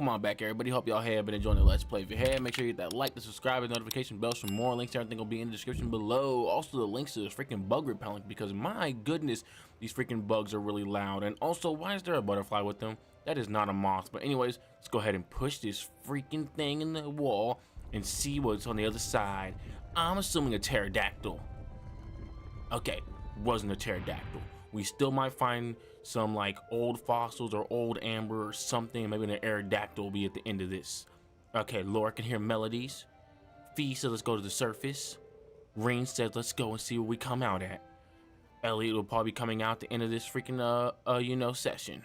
Welcome on back, everybody. Hope y'all have been enjoying the Let's Play. If you have, make sure you hit that like, the subscribe, and notification bells for more links. Everything will be in the description below. Also, the links to this freaking bug repellent, because my goodness, these freaking bugs are really loud. And also, why is there a butterfly with them? That is not a moth. But anyways, let's go ahead and push this freaking thing in the wall and see what's on the other side. I'm assuming a pterodactyl. Okay, wasn't a pterodactyl. We still might find some like old fossils or old amber or something. Maybe an aerodactyl will be at the end of this. Okay, Laura can hear melodies. Fee says let's go to the surface. Rain says let's go and see what we come out at. Elliot will probably be coming out at the end of this freaking session.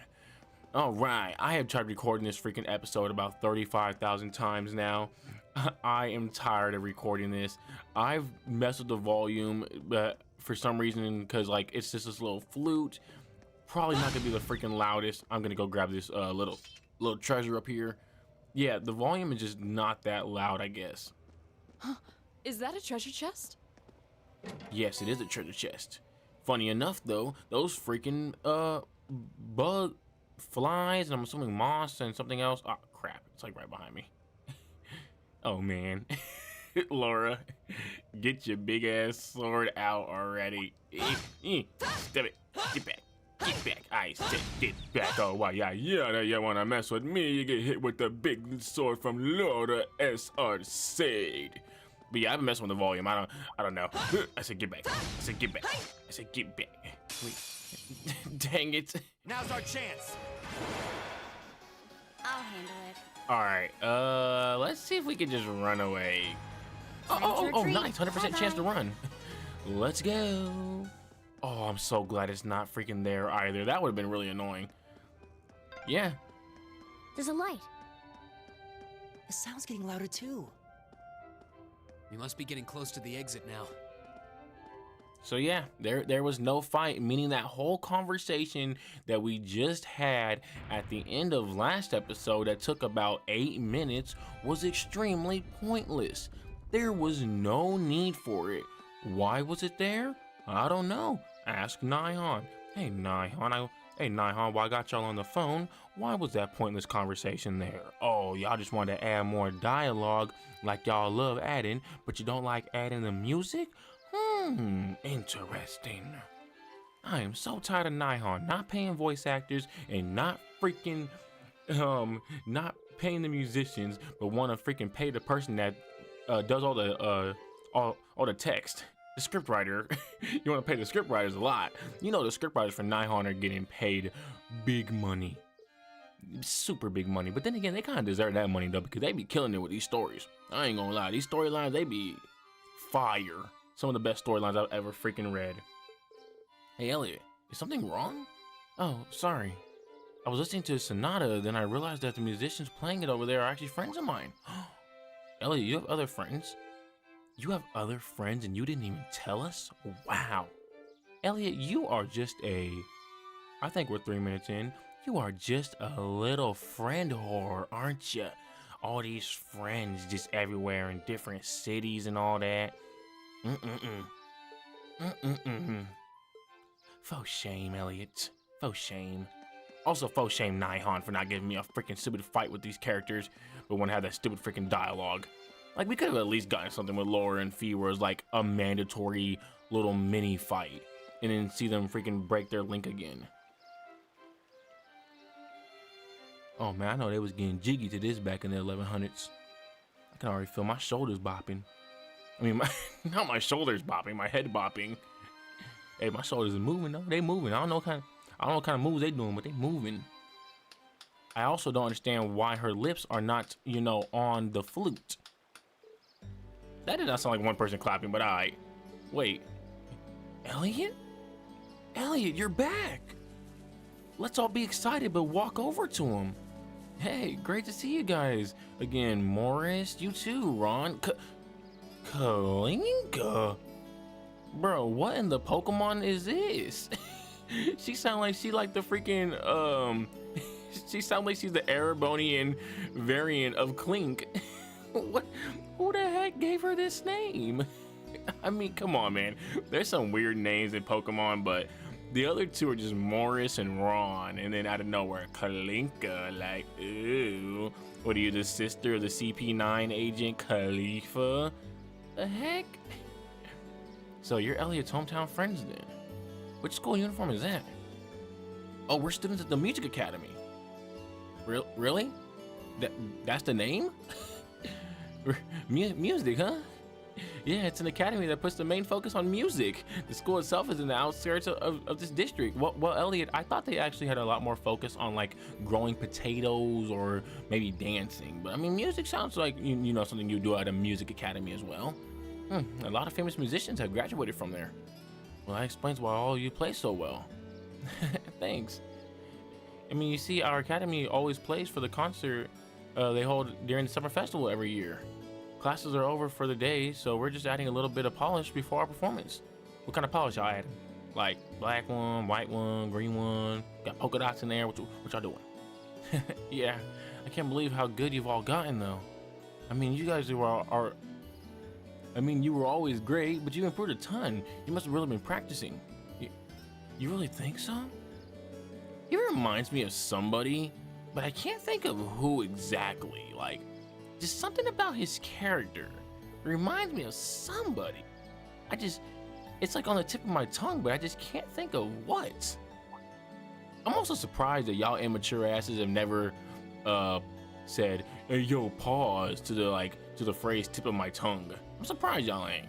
All right, I have tried recording this freaking episode about 35,000 times now. I am tired of recording this. I've messed with the volume, but for some reason, because like it's just this little flute, probably not gonna be the freaking loudest. I'm gonna go grab this little treasure up here. Yeah, the volume is just not that loud, I guess. Huh? Is that a treasure chest? Yes, it is a treasure chest. Funny enough, though, those freaking bug flies, and I'm assuming moss and something else. Oh crap! It's like right behind me. Oh man. Laura, get your big ass sword out already. Step it. Get back. Get back. I said get back. Oh wow, yeah, you wanna mess with me, you get hit with the big sword from Laura S.R. Said. But yeah, I've been messing with the volume. I don't know. I said get back. I said get back. I said get back. Wait. Dang it. Now's our chance. I'll handle it. Alright, let's see if we can just run away. Oh, nice. 100% chance to run. Let's go. Oh, I'm so glad it's not freaking there either. That would have been really annoying. Yeah. There's a light. The sound's getting louder too. We must be getting close to the exit now. So yeah, there was no fight, meaning that whole conversation that we just had at the end of last episode that took about 8 minutes was extremely pointless. There was no need for it. Why was it there? I don't know. Ask Nihon. Hey Nihon, why I got y'all on the phone? Why was that pointless conversation there? Oh, y'all just wanted to add more dialogue like y'all love adding, but you don't like adding the music? Interesting. I am so tired of Nihon not paying voice actors and not freaking, not paying the musicians, but want to freaking pay the person that does all the text. The script writer. You want to pay the script writers a lot. You know the script writers for Nihon are getting paid big money. Super big money. But then again, they kind of deserve that money though, because they be killing it with these stories. I ain't gonna lie. These storylines, they be fire. Some of the best storylines I've ever freaking read. Hey Elliot, is something wrong? Oh, sorry. I was listening to a sonata, then I realized that the musicians playing it over there are actually friends of mine. Elliot, you have other friends? You have other friends and you didn't even tell us? Wow. Elliot, you are just I think we're 3 minutes in. You are just a little friend whore, aren't you? All these friends just everywhere in different cities and all that. Faux shame, Elliot. Faux shame. Also, faux shame Nihon for not giving me a freaking stupid fight with these characters, but want to have that stupid freaking dialogue. Like, we could have at least gotten something with Laura and Fee where it's like a mandatory little mini fight, and then see them freaking break their link again. Oh man, I know they was getting jiggy to this back in the 1100s. I can already feel my shoulders bopping. I mean, not my shoulders bopping, my head bopping. Hey, my shoulders are moving though. They moving. I don't know what kind of moves they doing, but they moving. I also don't understand why her lips are not, on the flute. That did not sound like one person clapping, but alright. Wait. Elliot? Elliot, you're back. Let's all be excited, but walk over to him. Hey, great to see you guys. Again, Morris, you too, Ron. Kalinka? Bro, what in the Pokemon is this? She sound like she like the freaking, she sound like she's the Erebonian variant of Clink. What? Who the heck gave her this name? I mean, come on, man. There's some weird names in Pokemon, but The other two are just Morris and Ron, and then out of nowhere, Kalinka, like, ooh, what are you, the sister of the CP9 agent Khalifa? The heck? So you're Elliot's hometown friends then? Which school uniform is that? Oh, we're students at the Music Academy. Really? That's the name? Music, huh? Yeah, it's an academy that puts the main focus on music. The school itself is in the outskirts of this district. Well, Elliot, I thought they actually had a lot more focus on like growing potatoes or maybe dancing. But I mean, music sounds like you know something you do at a music academy as well. A lot of famous musicians have graduated from there. Well, that explains why all you play so well. Thanks. I mean, you see, our academy always plays for the concert they hold during the summer festival every year. Classes are over for the day, so we're just adding a little bit of polish before our performance. What kind of polish y'all adding? Like black one, white one, green one, got polka dots in there, what y'all doing? Yeah, I can't believe how good you've all gotten though. I mean, you guys are you were always great, but you improved a ton. You must have really been practicing. You really think so? He reminds me of somebody, but I can't think of who exactly. Like, just something about his character reminds me of somebody. It's like on the tip of my tongue, but I just can't think of what. I'm also surprised that y'all immature asses have never said, "Hey, yo, pause" to the phrase "tip of my tongue." I'm surprised y'all ain't.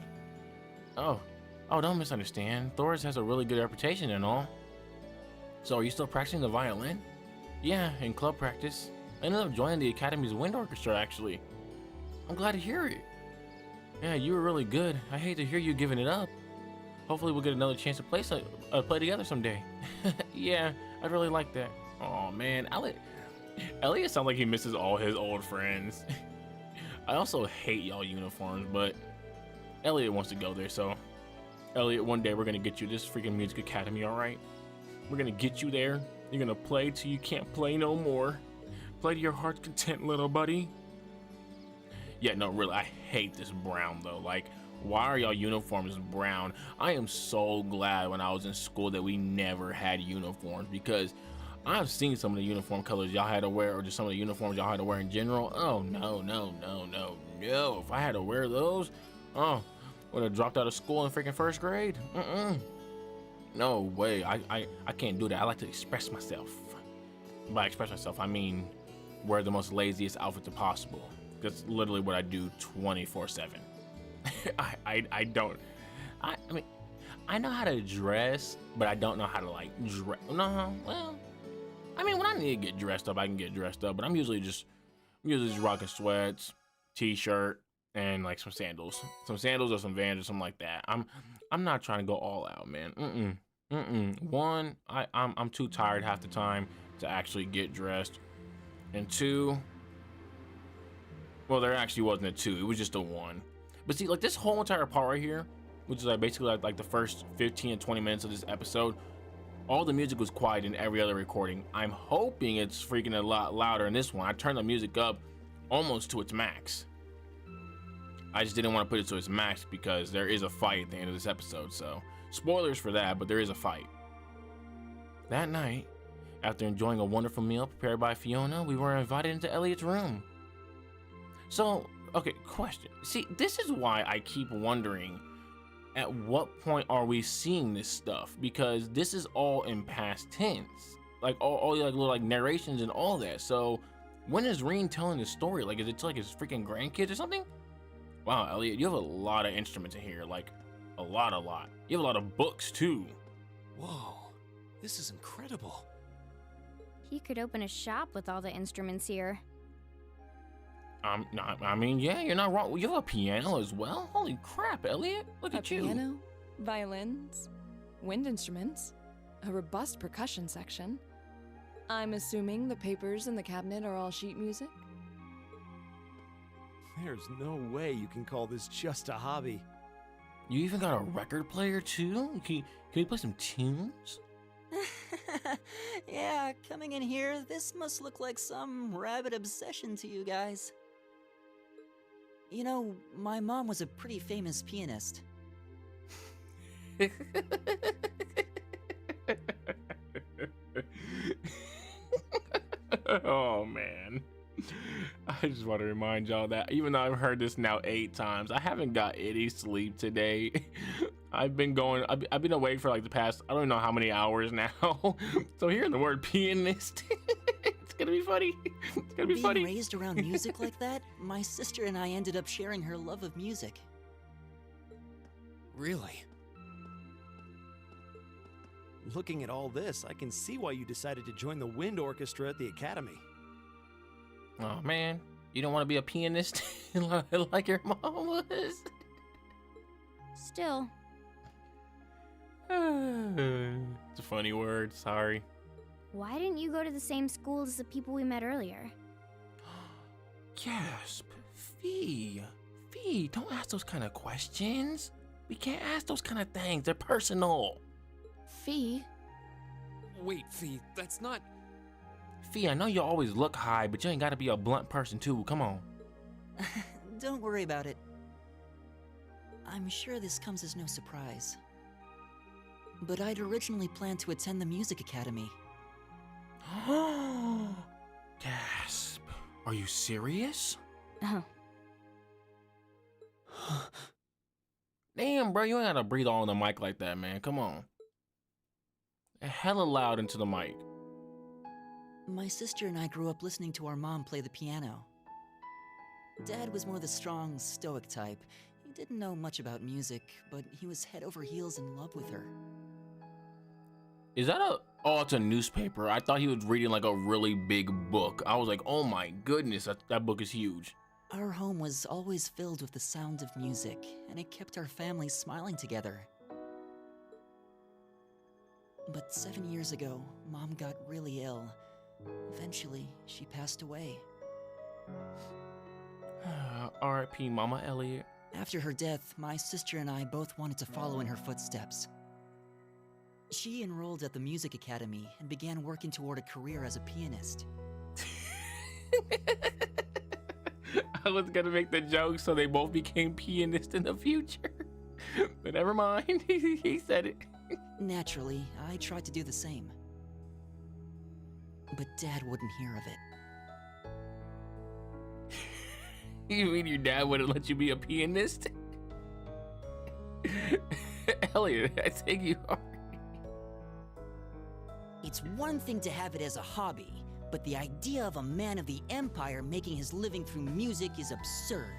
Oh, don't misunderstand. Thor's has a really good reputation and all. So are you still practicing the violin? Yeah, in club practice. I ended up joining the Academy's wind orchestra, actually. I'm glad to hear it. Yeah, you were really good. I hate to hear you giving it up. Hopefully we'll get another chance to play together someday. Yeah, I'd really like that. Oh man, Elliot sounds like he misses all his old friends. I also hate y'all uniforms, but Elliot wants to go there, so Elliot, one day we're gonna get you this freaking music academy, all right? We're gonna get you there. You're gonna play till you can't play no more. Play to your heart's content, little buddy. Yeah, no, really, I hate this brown though. Like, why are y'all uniforms brown? I am so glad when I was in school that we never had uniforms, because I've seen some of the uniform colors y'all had to wear, or just some of the uniforms y'all had to wear in general. Oh, no. If I had to wear those, would have dropped out of school in freaking first grade. No way. I can't do that. I like to express myself. By express myself, I mean wear the most laziest outfits possible. That's literally what I do 24/7. I mean, I know how to dress, but I don't know how to like dress. No, well, I mean, when I need to get dressed up, I can get dressed up, but I'm usually just rocking sweats, t-shirt, and like some sandals or some Vans or something like that. I'm not trying to go all out, man. One, I'm too tired half the time to actually get dressed, and two, well, there actually wasn't a two, it was just a one. But see, like this whole entire part right here, which is like basically like the first 15 and 20 minutes of this episode, all the music was quiet in every other recording. I'm hoping it's freaking a lot louder in this one. I turned the music up almost to its max. I just didn't want to put it to its max because there is a fight at the end of this episode, so spoilers for that, but there is a fight. That night, after enjoying a wonderful meal prepared by Fiona, we were invited into Elliot's room. So, okay, question. See, this is why I keep wondering, at what point are we seeing this stuff? Because this is all in past tense. Like all like little like narrations and all that. So when is Reen telling the story? Like, is it to like his freaking grandkids or something? Wow, Elliot, you have a lot of instruments in here. Like a lot. You have a lot of books too. Whoa, this is incredible. He could open a shop with all the instruments here. I mean, yeah, you're not wrong. You have a piano as well? Holy crap, Elliot. Look at you. Piano, violins, wind instruments, a robust percussion section. I'm assuming the papers in the cabinet are all sheet music? There's no way you can call this just a hobby. You even got a record player too? Can you play some tunes? Yeah, coming in here, this must look like some rabid obsession to you guys. You know, my mom was a pretty famous pianist. Oh man. I just want to remind y'all that even though I've heard this now 8 times, I haven't got any sleep today. I've been awake for like the past, I don't know how many hours now. So hearing the word pianist, it's gonna be funny. It's gonna be Being funny. raised around music like that, my sister and I ended up sharing her love of music. Really? Looking at all this, I can see why you decided to join the wind orchestra at the academy. Oh man, you don't want to be a pianist like your mom was? Still, It's a funny word, sorry. why didn't you go to the same school as the people we met earlier? Gasp. Fee, don't ask those kind of questions. We can't ask those kind of things, they're personal. Fee? Wait, Fee, that's not... Fee, I know you always look high, but you ain't gotta be a blunt person too, come on. Don't worry about it. I'm sure this comes as no surprise. But I'd originally planned to attend the music academy. Gasp. Are you serious? Oh, Damn, bro, you ain't gotta breathe all in the mic like that, man. Come on. Hella loud into the mic. My sister and I grew up listening to our mom play the piano. Dad was more the strong, stoic type. He didn't know much about music, but he was head over heels in love with her. Is that a... Oh, it's a newspaper. I thought he was reading like a really big book. I was like, oh my goodness, that book is huge. Our home was always filled with the sound of music, and it kept our family smiling together. But 7 years ago, Mom got really ill. Eventually, she passed away. R.I.P. Mama Elliot. After her death, my sister and I both wanted to follow in her footsteps. She enrolled at the music academy and began working toward a career as a pianist. I was gonna make the joke so they both became pianists in the future. But never mind, he said it. Naturally, I tried to do the same. But Dad wouldn't hear of it. You mean your dad wouldn't let you be a pianist? Elliot, I think you are. It's one thing to have it as a hobby, but the idea of a man of the Empire making his living through music is absurd.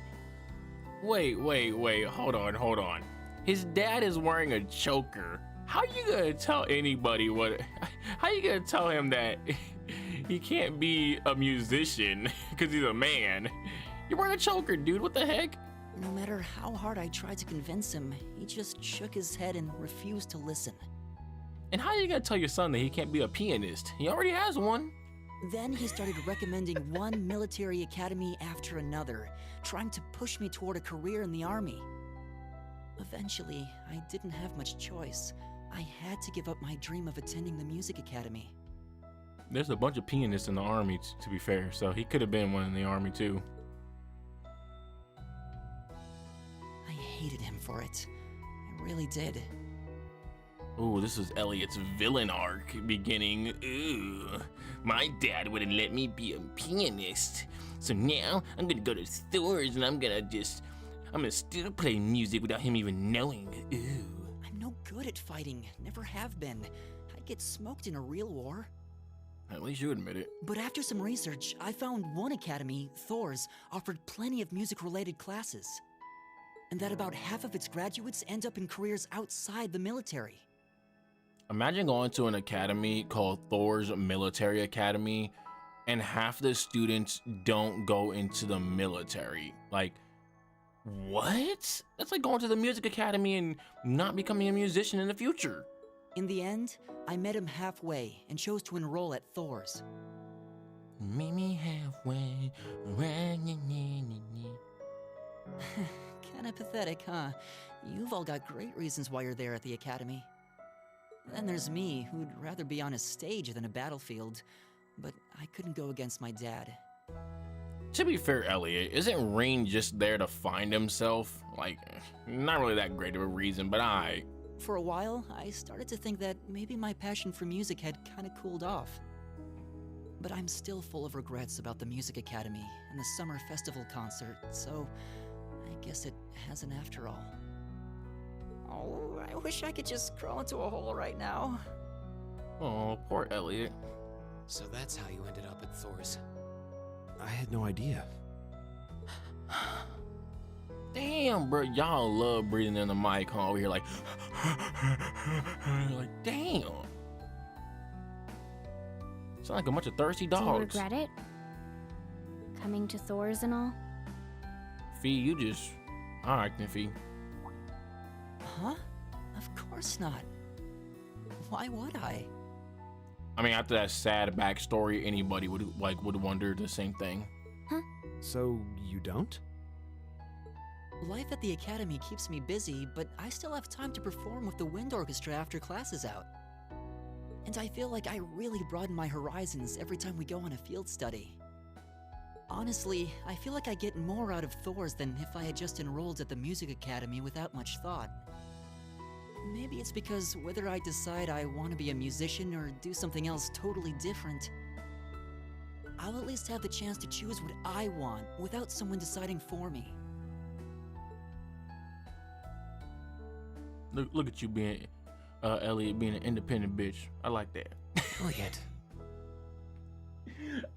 Wait, hold on. His dad is wearing a choker. How you gonna tell anybody how you gonna tell him that he can't be a musician because he's a man? You're wearing a choker, dude, what the heck? No matter how hard I tried to convince him, he just shook his head and refused to listen. And how you gonna tell your son that he can't be a pianist? He already has one. Then he started recommending one military academy after another, trying to push me toward a career in the army. Eventually, I didn't have much choice. I had to give up my dream of attending the music academy. There's a bunch of pianists in the army, to be fair, so he could have been one in the army too. I hated him for it. I really did. Ooh, this is Elliot's villain arc beginning. Ooh, my dad wouldn't let me be a pianist. So now I'm gonna go to Thor's and I'm gonna still play music without him even knowing. Ooh. I'm no good at fighting, never have been. I'd get smoked in a real war. At least you admit it. But after some research, I found one academy, Thor's, offered plenty of music-related classes. And that about half of its graduates end up in careers outside the military. Imagine going to an academy called Thor's Military Academy and half the students don't go into the military. Like, what? That's like going to the music academy and not becoming a musician in the future. In the end, I met him halfway and chose to enroll at Thor's. Meet me halfway. Kinda pathetic, huh? You've all got great reasons why you're there at the academy. Then there's me, who'd rather be on a stage than a battlefield, but I couldn't go against my dad. To be fair, Elliot, isn't Rain just there to find himself? Like, not really that great of a reason, but For a while, I started to think that maybe my passion for music had kinda cooled off. But I'm still full of regrets about the Music Academy and the summer festival concert, so I guess it hasn't after all. Oh, I wish I could just crawl into a hole right now. Oh, poor Elliot. So that's how you ended up at Thor's. I had no idea. Damn, bro, y'all love breathing in the mic, huh? Over here, like, like, damn. Sound like a bunch of thirsty Do you dogs. regret it? Coming to Thor's and all? Fee, you just, all right then, Fee. Huh? Of course not. Why would I? I mean, after that sad backstory, anybody would wonder the same thing. So you don't? Life at the academy keeps me busy, but I still have time to perform with the wind orchestra after class is out. And I feel like I really broaden my horizons every time we go on a field study. Honestly, I feel like I get more out of Thor's than if I had just enrolled at the music academy without much thought. Maybe it's because whether I decide I want to be a musician or do something else totally different, I'll at least have the chance to choose what I want without someone deciding for me. Look at you being, Elliot, being an independent bitch. I like that. Elliot.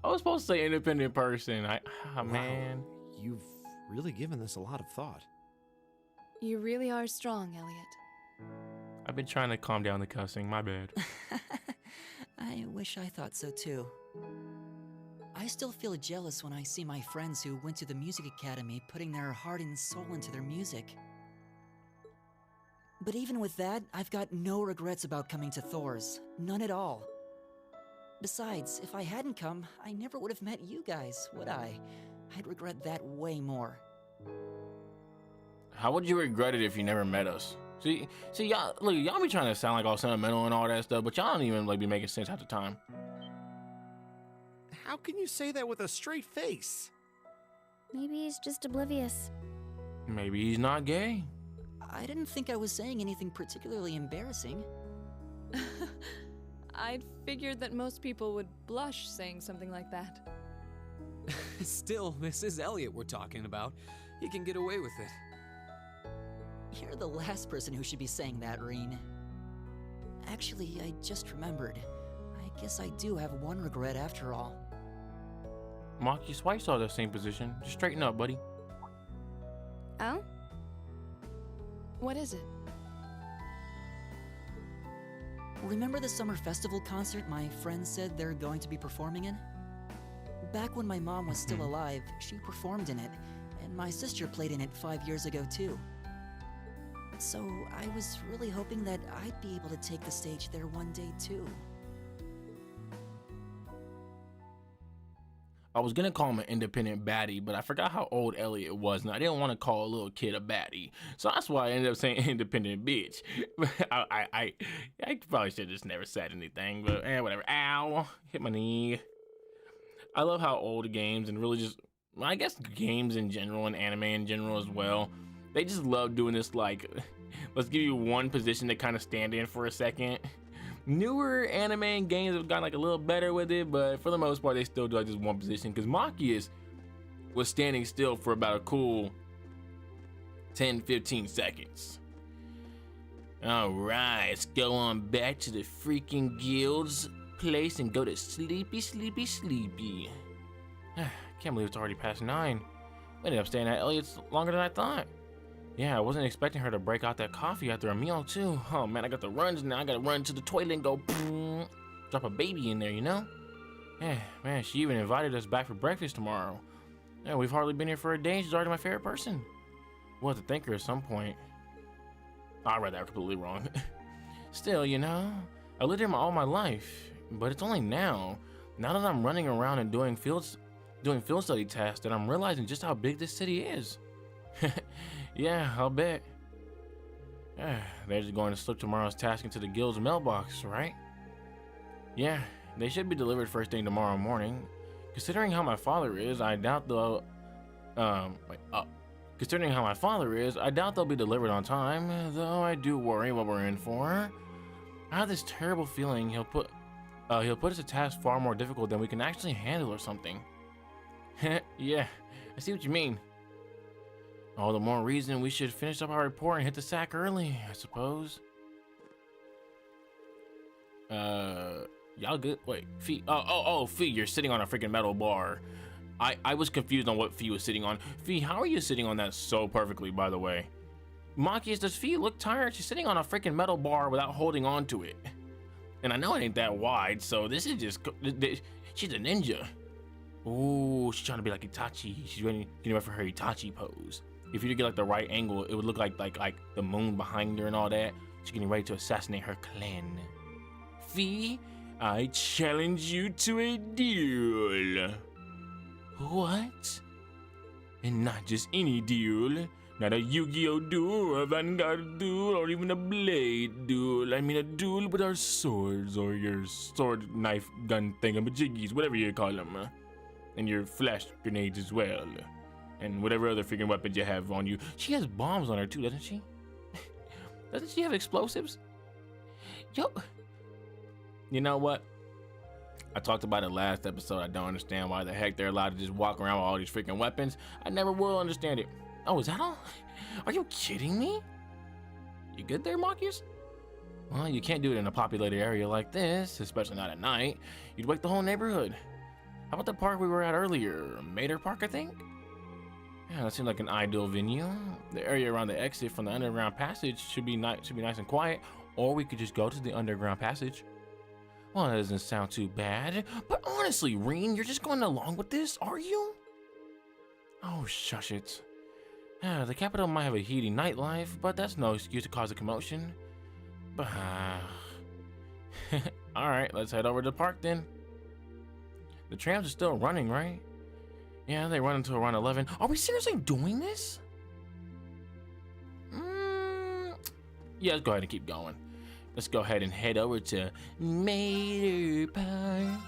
I was supposed to say independent person. Wow, Man. You've really given this a lot of thought. You really are strong, Elliot. I've been trying to calm down the cussing. My bad. I wish I thought so too. I still feel jealous when I see my friends who went to the music academy putting their heart and soul into their music. But even with that, I've got no regrets about coming to Thor's. None at all. Besides, if I hadn't come, I never would have met you guys, would I? I'd regret that way more. How would you regret it if you never met us? See, y'all, look, y'all be trying to sound like all sentimental and all that stuff, but y'all don't even be making sense half the time. How can you say that with a straight face? Maybe he's just oblivious. Maybe he's not gay. I didn't think I was saying anything particularly embarrassing. I'd figured that most people would blush saying something like that. Still, this is Elliot we're talking about. He can get away with it. You're the last person who should be saying that, Reen. Actually, I just remembered. I guess I do have one regret after all. Mock, your wife saw the same position. Just straighten up, buddy. Oh? What is it? Remember the summer festival concert my friends said they're going to be performing in? Back when my mom was still alive, she performed in it, and my sister played in it 5 years ago too. So I was really hoping that I'd be able to take the stage there one day too. I was gonna call him an independent baddie, but I forgot how old Elliot was, and I didn't want to call a little kid a baddie, so that's why I ended up saying independent bitch. I probably should have just never said anything, but whatever. Ow, hit my knee. I love how old games and really just, I guess games in general and anime in general as well, they just love doing this, like, let's give you one position to kind of stand in for a second. Newer anime and games have gotten like a little better with it, but for the most part, they still do like this one position. Because Machias was standing still for about a cool 10-15 seconds. All right, let's go on back to the freaking guild's place and go to sleepy. Can't believe it's already past 9. We ended up staying at Elliot's longer than I thought. Yeah, I wasn't expecting her to break out that coffee after a meal too. Oh man, I got the runs now. I gotta run to the toilet and go boom, drop a baby in there, you know? Yeah, man, she even invited us back for breakfast tomorrow. Yeah, we've hardly been here for a day and she's already my favorite person. We'll have to thank her at some point. I read that completely wrong. Still, you know, I lived here all my life, but it's only now that I'm running around and doing field study tasks that I'm realizing just how big this city is. Yeah, I'll bet. They're just going to slip tomorrow's task into the guild's mailbox, right? Yeah, they should be delivered first thing tomorrow morning. Considering how my father is, I doubt they'll... Considering how my father is, I doubt they'll be delivered on time, though I do worry what we're in for. I have this terrible feeling he'll put He'll put us a task far more difficult than we can actually handle or something. Yeah, I see what you mean. All the more reason we should finish up our report and hit the sack early, I suppose. Y'all good? Wait, Fee. Oh, Fee, you're sitting on a freaking metal bar. I was confused on what Fee was sitting on. Fee, how are you sitting on that so perfectly, by the way? Machias, does Fee look tired? She's sitting on a freaking metal bar without holding on to it. And I know it ain't that wide, so this is just, she's a ninja. Ooh, she's trying to be like Itachi. She's getting ready for her Itachi pose. If you get like the right angle, it would look like the moon behind her and all that. She's getting ready to assassinate her clan. Fee, I challenge you to a duel. What? And not just any duel. Not a Yu-Gi-Oh duel, or a Vanguard duel, or even a blade duel. I mean a duel with our swords, or your sword, knife, gun thingamajiggies, whatever you call them. And your flash grenades as well. And whatever other freaking weapons you have on you. She has bombs on her too, doesn't she? Doesn't she have explosives? Yo. You know what? I talked about it last episode. I don't understand why the heck they're allowed to just walk around with all these freaking weapons. I never will understand it. Oh, is that all? Are you kidding me? You good there, Marcus? Well, you can't do it in a populated area like this, especially not at night. You'd wake the whole neighborhood. How about the park we were at earlier? Mater Park, I think? Yeah, that seemed like an ideal venue. The area around the exit from the underground passage should be nice and quiet, or we could just go to the underground passage. Well, that doesn't sound too bad. But honestly, Reen, you're just going along with this, are you? Oh, shush it. The capital might have a heating nightlife, but that's no excuse to cause a commotion. But, alright, let's head over to the park then. The trams are still running, right? Yeah, they run until around 11. Are we seriously doing this? Yeah, let's go ahead and keep going. Let's go ahead and head over to Mater Park.